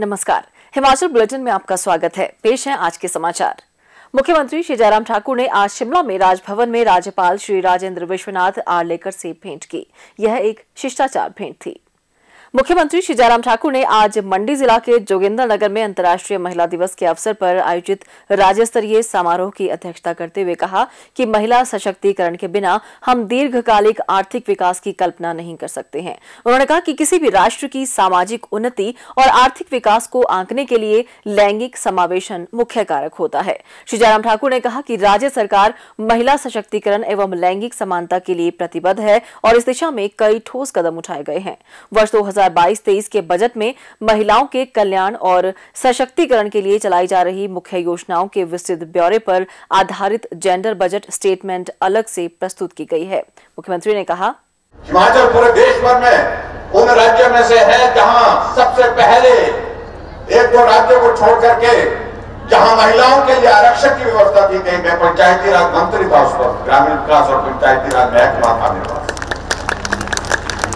नमस्कार, हिमाचल बुलेटिन में आपका स्वागत है। पेश है आज के समाचार। मुख्यमंत्री श्री जयराम ठाकुर ने आज शिमला में राजभवन में राज्यपाल श्री राजेंद्र विश्वनाथ आर्लेकर से भेंट की। यह एक शिष्टाचार भेंट थी। मुख्यमंत्री श्री जयराम ठाकुर ने आज मंडी जिला के जोगिंद्रनगर में अंतर्राष्ट्रीय महिला दिवस के अवसर पर आयोजित राज्य स्तरीय समारोह की अध्यक्षता करते हुए कहा कि महिला सशक्तिकरण के बिना हम दीर्घकालिक आर्थिक विकास की कल्पना नहीं कर सकते हैं। उन्होंने कहा कि किसी भी राष्ट्र की सामाजिक उन्नति और आर्थिक विकास को आंकने के लिए लैंगिक समावेशन मुख्य कारक होता है। श्री जयराम ठाकुर ने कहा कि राज्य सरकार महिला सशक्तिकरण एवं लैंगिक समानता के लिए प्रतिबद्ध है और इस दिशा में कई ठोस कदम उठाए गए हैं। वर्ष 2022-23 के बजट में महिलाओं के कल्याण और सशक्तिकरण के लिए चलाई जा रही मुख्य योजनाओं के विस्तृत ब्यौरे पर आधारित जेंडर बजट स्टेटमेंट अलग से प्रस्तुत की गई है। मुख्यमंत्री ने कहा, हिमाचल पूरे देश भर में उन राज्यों में से है जहां सबसे पहले एक दो राज्यों को छोड़ करके जहां महिलाओं के लिए आरक्षण की व्यवस्था की गई। मैं पंचायती राज मंत्री था उस पर, ग्रामीण विकास और पंचायती राज महकमा था मेरे पास।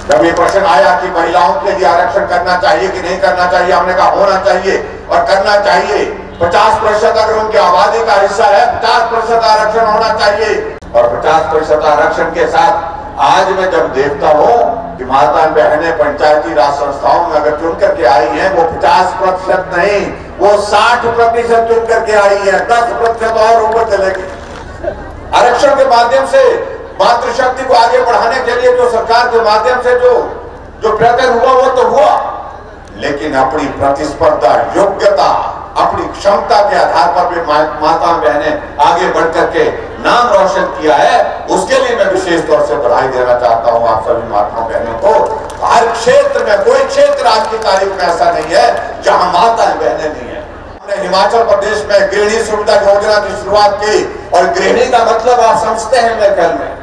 जब ये प्रश्न आया कि महिलाओं के लिए आरक्षण करना चाहिए कि नहीं करना चाहिए, हमने कहा होना चाहिए और करना चाहिए। 50% अगर उनकी आबादी का हिस्सा है, 50% आरक्षण होना चाहिए। और 50% आरक्षण के साथ आज मैं जब देखता हूँ कि माता बहनें पंचायती राज संस्थाओं में अगर चुन करके आई हैं, वो 50% नहीं, वो 60% चुन करके आई है। 10% और ऊपर चले गए। आरक्षण के माध्यम से मातृशक्ति को आगे बढ़ाने के लिए जो सरकार के माध्यम से जो प्रयत्न हुआ वो तो हुआ, लेकिन अपनी प्रतिस्पर्धा, योग्यता, अपनी क्षमता के आधार पर भी माता बहनें आगे बढ़ करके नाम रोशन किया है। उसके लिए मैं विशेष तौर से बधाई देना चाहता हूं आप सभी माताओं बहनों को। हर क्षेत्र में, कोई क्षेत्र आज की तारीख में ऐसा नहीं है जहां माता बहनें नहीं है। हमने हिमाचल प्रदेश में गृहिणी सुविधा योजना की शुरुआत की और गृहिणी का मतलब आप समझते हैं मेरे ख्याल में।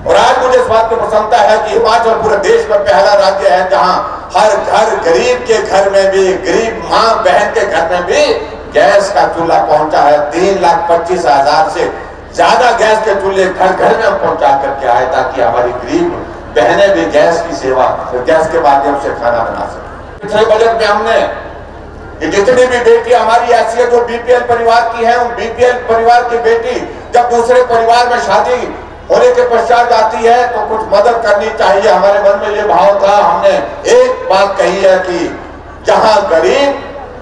और आज मुझे इस बात की प्रसन्नता है कि हिमाचल पूरे देश में पहला राज्य है जहां हर घर, गरीब के घर में भी, गरीब मां बहन के घर में भी गैस का चूल्हा पहुंचा है। 3,25,000 से ज्यादा गैस के चूल्हे घर घर में पहुंचा करके आए ताकि हमारी गरीब बहनें भी गैस की सेवा, गैस के माध्यम से खाना बना सके। पिछले बजट में हमने जितनी भी बेटी हमारी ऐसी है जो बीपीएल परिवार की है, उन बीपीएल परिवार की बेटी जब दूसरे परिवार में शादी होने के पश्चात आती है तो कुछ मदद करनी चाहिए। हमारे मन में ये भाव था, हमने एक बात कही है कि जहां गरीब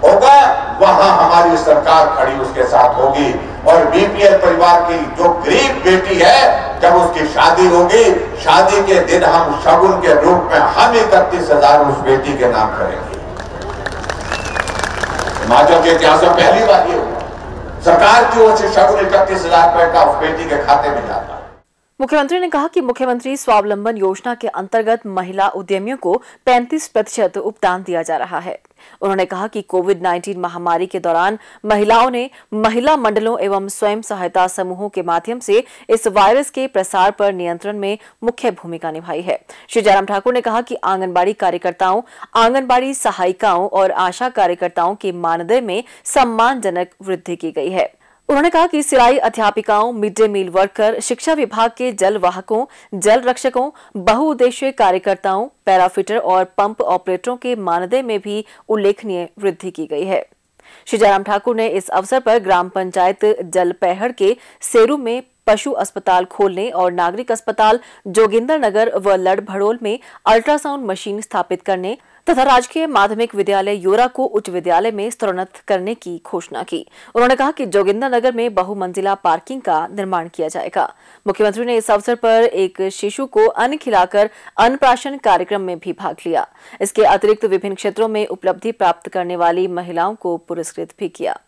होगा वहां हमारी सरकार खड़ी उसके साथ होगी। और बीपीएल परिवार की जो गरीब बेटी है, जब उसकी शादी होगी, शादी के दिन हम शगुन के रूप में हम 31,000 उस बेटी के नाम करेंगे। हिमाचल के इतिहास में पहली बार ये हुआ, सरकार की ओर से शगुन 31,000 रुपए का उस बेटी के खाते में जाता है। मुख्यमंत्री ने कहा कि मुख्यमंत्री स्वावलंबन योजना के अंतर्गत महिला उद्यमियों को 35% उपदान दिया जा रहा है। उन्होंने कहा कि कोविड-19 महामारी के दौरान महिलाओं ने महिला मंडलों एवं स्वयं सहायता समूहों के माध्यम से इस वायरस के प्रसार पर नियंत्रण में मुख्य भूमिका निभाई है। श्री जयराम ठाकुर ने कहा कि आंगनबाड़ी कार्यकर्ताओं, आंगनबाड़ी सहायिकाओं और आशा कार्यकर्ताओं के मानदेय में सम्मानजनक वृद्धि की गई है। उन्होंने कहा कि सिलाई अध्यापिकाओं, मिड डे मील वर्कर, शिक्षा विभाग के जल वाहकों, जल रक्षकों, बहुउद्देशीय कार्यकर्ताओं, पैराफिटर और पंप ऑपरेटरों के मानदेय में भी उल्लेखनीय वृद्धि की गई है। श्री जयराम ठाकुर ने इस अवसर पर ग्राम पंचायत जलपैहड़ के सेरू में पशु अस्पताल खोलने और नागरिक अस्पताल जोगिंद्रनगर व लड़भड़ोल में अल्ट्रासाउंड मशीन स्थापित करने तथा राजकीय माध्यमिक विद्यालय योरा को उच्च विद्यालय में स्तरोन्नत करने की घोषणा की। उन्होंने कहा कि जोगिंद्रनगर में बहुमंजिला पार्किंग का निर्माण किया जाएगा। मुख्यमंत्री ने इस अवसर पर एक शिशु को अन्न खिलाकर अन्नप्राशन कार्यक्रम में भी भाग लिया। इसके अतिरिक्त विभिन्न क्षेत्रों में उपलब्धि प्राप्त करने वाली महिलाओं को पुरस्कृत भी किया।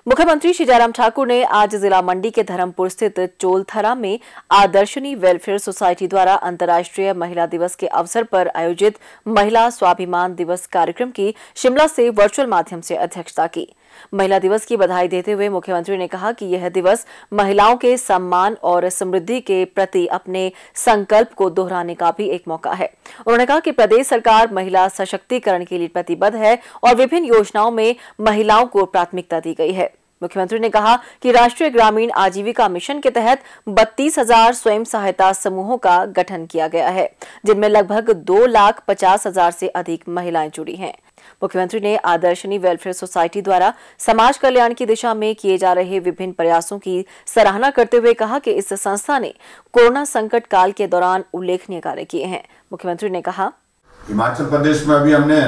मुख्यमंत्री श्री जयराम ठाकुर ने आज जिला मंडी के धर्मपुर स्थित चोलथरा में आदर्शनी वेलफेयर सोसाइटी द्वारा अंतर्राष्ट्रीय महिला दिवस के अवसर पर आयोजित महिला स्वाभिमान दिवस कार्यक्रम की शिमला से वर्चुअल माध्यम से अध्यक्षता की। महिला दिवस की बधाई देते हुए मुख्यमंत्री ने कहा कि यह दिवस महिलाओं के सम्मान और समृद्धि के प्रति अपने संकल्प को दोहराने का भी एक मौका है। उन्होंने कहा कि प्रदेश सरकार महिला सशक्तिकरण के लिए प्रतिबद्ध है और विभिन्न योजनाओं में महिलाओं को प्राथमिकता दी गई है। मुख्यमंत्री ने कहा कि राष्ट्रीय ग्रामीण आजीविका मिशन के तहत 32,000 स्वयं सहायता समूहों का गठन किया गया है, जिनमें लगभग 2,50,000 से अधिक महिलाएं जुड़ी हैं। मुख्यमंत्री ने आदर्शनी वेलफेयर सोसाइटी द्वारा समाज कल्याण की दिशा में किए जा रहे विभिन्न प्रयासों की सराहना करते हुए कहा कि इस संस्था ने कोरोना संकट काल के दौरान उल्लेखनीय कार्य किए हैं। मुख्यमंत्री ने कहा, हिमाचल प्रदेश में अभी हमने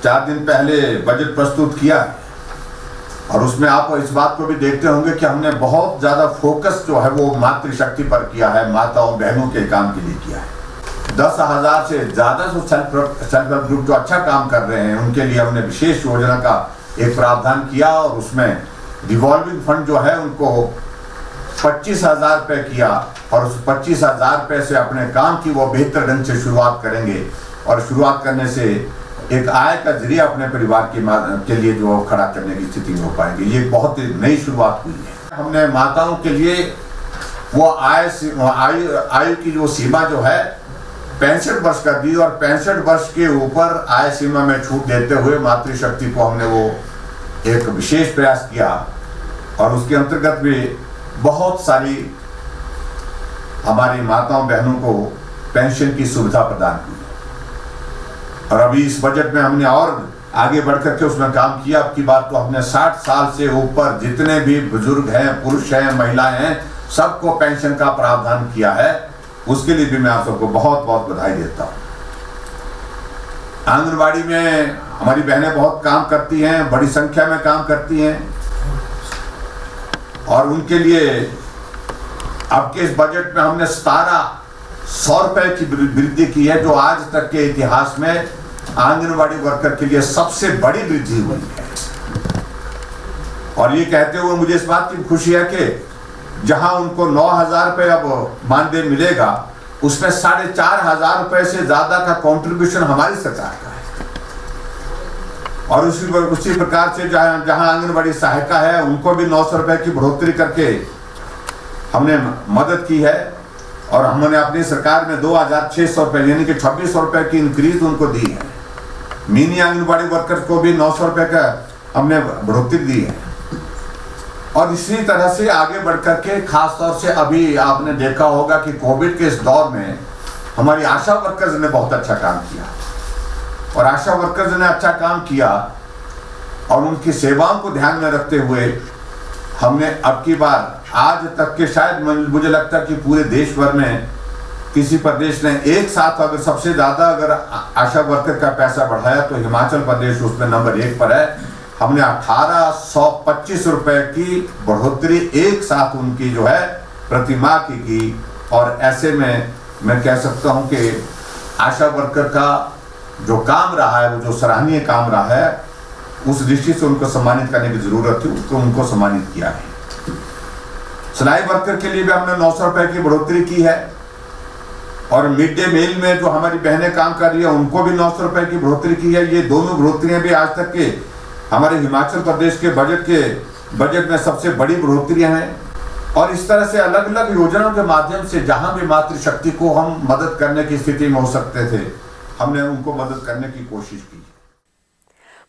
4 दिन पहले बजट प्रस्तुत किया और उसमें आप इस बात को भी देखते होंगे कि हमने बहुत ज्यादा फोकस जो है वो मातृशक्ति पर किया है, माताओं बहनों के काम के लिए किया है। 10,000 से ज्यादा जो सेल्फ हेल्प ग्रुप जो अच्छा काम कर रहे हैं उनके लिए हमने विशेष योजना का एक प्रावधान किया और उसमें रिवॉल्विंग फंड जो है उनको 25,000 रुपये किया और उस 25,000 रुपये से अपने काम की वो बेहतर ढंग से शुरुआत करेंगे और शुरुआत करने से एक आय का जरिया अपने परिवार के लिए जो खड़ा करने की स्थिति में हो पाएंगे। ये बहुत नई शुरुआत हुई है। हमने माताओं के लिए वो आयु की जो सीमा जो है 65 वर्ष कर दी और 65 वर्ष के ऊपर आय सीमा में छूट देते हुए मातृशक्ति को हमने वो एक विशेष प्रयास किया और उसके अंतर्गत भी बहुत सारी हमारी माताओं बहनों को पेंशन की सुविधा प्रदान की और अभी इस बजट में हमने और आगे बढ़ करके उसमें काम किया। अब की बात तो हमने 60 साल से ऊपर जितने भी बुजुर्ग हैं, पुरुष हैं, महिलाएं हैं, सबको पेंशन का प्रावधान किया है। उसके लिए भी मैं आप सबको बहुत बहुत बधाई देता हूँ। आंगनबाड़ी में हमारी बहनें बहुत काम करती हैं, बड़ी संख्या में काम करती हैं और उनके लिए अब के इस बजट में हमने 1,700 रुपए की वृद्धि की है, जो आज तक के इतिहास में आंगनबाड़ी वर्कर के लिए सबसे बड़ी वृद्धि हुई है। और ये कहते हुए मुझे इस बात की खुशी है कि जहां उनको 9,000 रुपये अब मानदेय मिलेगा, उसमें 4,500 रुपये से ज्यादा का कंट्रीब्यूशन हमारी सरकार का है। और उसी प्रकार से जहां आंगनबाड़ी सहायिका है उनको भी 900 रुपये की बढ़ोतरी करके हमने मदद की है और हमने अपनी सरकार में 2,600 रुपये यानी कि 2,600 रुपये की इंक्रीज उनको दी है। मिनी आंगनबाड़ी वर्कर्स को भी 900 रुपये का हमने बढ़ोतरी दी है। और इसी तरह से आगे बढ़ करके खास तौर से अभी आपने देखा होगा कि कोविड के इस दौर में हमारी आशा वर्कर्स ने बहुत अच्छा काम किया और आशा वर्कर्स ने अच्छा काम किया और उनकी सेवाओं को ध्यान में रखते हुए हमने अब की बार आज तक के शायद मुझे लगता है कि पूरे देश भर में किसी प्रदेश ने एक साथ अगर सबसे ज्यादा अगर आशा वर्कर का पैसा बढ़ाया तो हिमाचल प्रदेश उसमें नंबर 1 पर है। हमने 1,825 रुपए की बढ़ोतरी एक साथ उनकी जो है प्रतिमाह की और ऐसे में मैं कह सकता हूं कि आशा वर्कर का जो काम रहा है वो जो सराहनीय काम रहा है उस दृष्टि से उनको सम्मानित करने की जरूरत थी, तो उनको सम्मानित किया है। सिलाई वर्कर के लिए भी हमने 900 रुपए की बढ़ोतरी की है और मिड डे मील में जो हमारी बहनें काम कर रही है उनको भी 900 रुपए की बढ़ोतरी की है। ये दोनों बढ़ोतरियां भी आज तक के हमारे हिमाचल प्रदेश के बजट में सबसे बड़ी बढ़ोतरियां हैं। और इस तरह से अलग अलग योजनाओं के माध्यम से जहां भी मातृशक्ति को हम मदद करने की स्थिति में हो सकते थे, हमने उनको मदद करने की कोशिश की।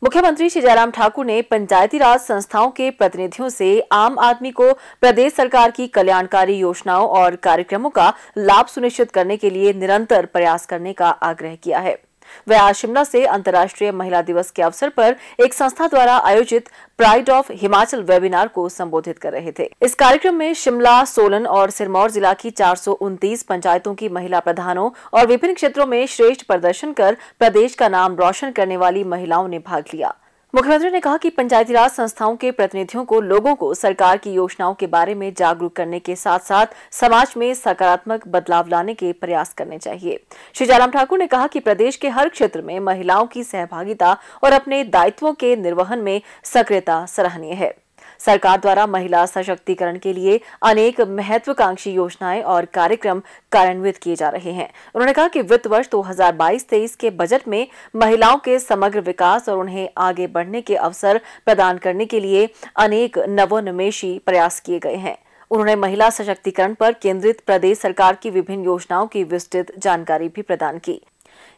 मुख्यमंत्री श्री जयराम ठाकुर ने पंचायती राज संस्थाओं के प्रतिनिधियों से आम आदमी को प्रदेश सरकार की कल्याणकारी योजनाओं और कार्यक्रमों का लाभ सुनिश्चित करने के लिए निरंतर प्रयास करने का आग्रह किया है। वे आज शिमला से अंतर्राष्ट्रीय महिला दिवस के अवसर पर एक संस्था द्वारा आयोजित प्राइड ऑफ हिमाचल वेबिनार को संबोधित कर रहे थे। इस कार्यक्रम में शिमला, सोलन और सिरमौर जिला की 429 पंचायतों की महिला प्रधानों और विभिन्न क्षेत्रों में श्रेष्ठ प्रदर्शन कर प्रदेश का नाम रोशन करने वाली महिलाओं ने भाग लिया। मुख्यमंत्री ने कहा कि पंचायती राज संस्थाओं के प्रतिनिधियों को लोगों को सरकार की योजनाओं के बारे में जागरूक करने के साथ साथ समाज में सकारात्मक बदलाव लाने के प्रयास करने चाहिए। श्री जयराम ठाकुर ने कहा कि प्रदेश के हर क्षेत्र में महिलाओं की सहभागिता और अपने दायित्वों के निर्वहन में सक्रियता सराहनीय है। सरकार द्वारा महिला सशक्तिकरण के लिए अनेक महत्वाकांक्षी योजनाएं और कार्यक्रम कार्यान्वित किए जा रहे हैं। उन्होंने कहा कि वित्त वर्ष 2022-23 के बजट में महिलाओं के समग्र विकास और उन्हें आगे बढ़ने के अवसर प्रदान करने के लिए अनेक नवोन्मेषी प्रयास किए गए हैं। उन्होंने महिला सशक्तिकरण पर केंद्रित प्रदेश सरकार की विभिन्न योजनाओं की विस्तृत जानकारी भी प्रदान की।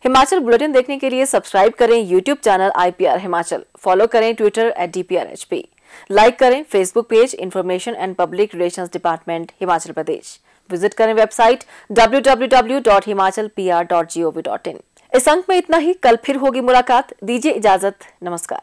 हिमाचल बुलेटिन देखने के लिए सब्सक्राइब करें YouTube channel IPR Himachal, follow करें ट्विटर @DPRHP, लाइक करें Facebook page information and public relations department Himachal Pradesh, visit करें वेबसाइट www.himachalpr.gov.in। इस अंक में इतना ही। कल फिर होगी मुलाकात। दीजिए इजाजत। नमस्कार।